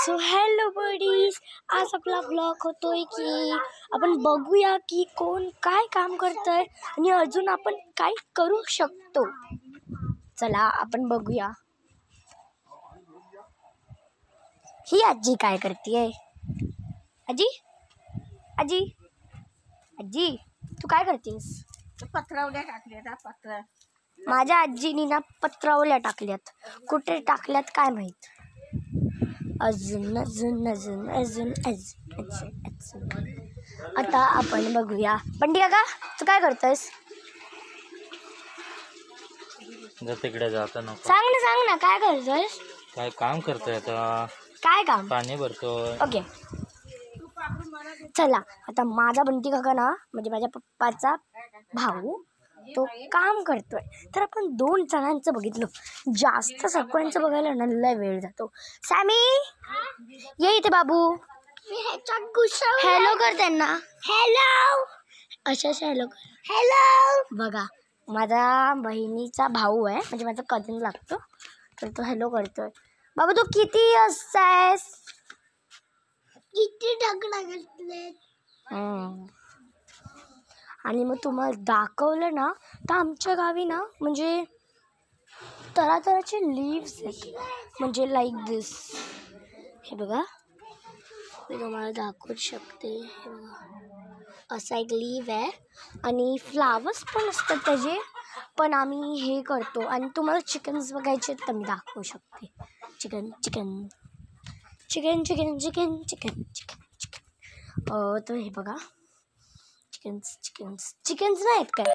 So hello buddies, आज आपला blog होतोय की आपण बघूया की कोण काय काम करतंय आणि अजून आपण काय करू शकतो. चला आपण बघूया. ही आजी काय करतेय? आजी आजी आजी तू काय करतेस? पत्रावल्या टाकल्या पत्र. माझ्या आजीनी ना पत्रावल्या टाकल्यात. कुठे टाकल्यात काय माहित. अजून अजून अजून अजून अजून अजून अजून आता आपण बघूया. पंडी काका तू काय करतोयस? तिकडे जाता नको. सांग ना काय करतोयस? काय काम करतोय आता? काय काम? पाणी भरतोय. ओके चला आता माझा बंटी काका ना म्हणजे माझ्या पप्पाचा भाऊ तो काम करतोय. तर आपण 2 जणांचं बघितलं. जास्त सगळ्यांचं बघायला ना लय वेळ जातो. सॅमी ये इथे. बाबू हॅलो कर त्यांना. हॅलो अशा हॅलो कर. हॅलो बघा माझा बहिणीचा भाऊ आहे म्हणजे माझा कझिन लागतो. तर तो हॅलो करतोय. बाबा तू किती असतायस? किती ढगला घेतले. आणि मग तुम्हाला दाखवलं ना तर आमच्या गावी ना म्हणजे तरातराचे लीव्स आहेत. म्हणजे लाईक दिस. हे बघा मी तुम्हाला दाखवू शकते. हे बघा असा एक लीव आहे आणि फ्लावर्स पण असतात त्याचे. पण आम्ही हे करतो आणि तुम्हाला चिकन्स बघायचे तर मी दाखवू शकते. Chicken chicken chicken chicken chicken chicken chicken chicken तर हे बघा चिकन्स चिकन्स चिकन्स नाही आहेत काय.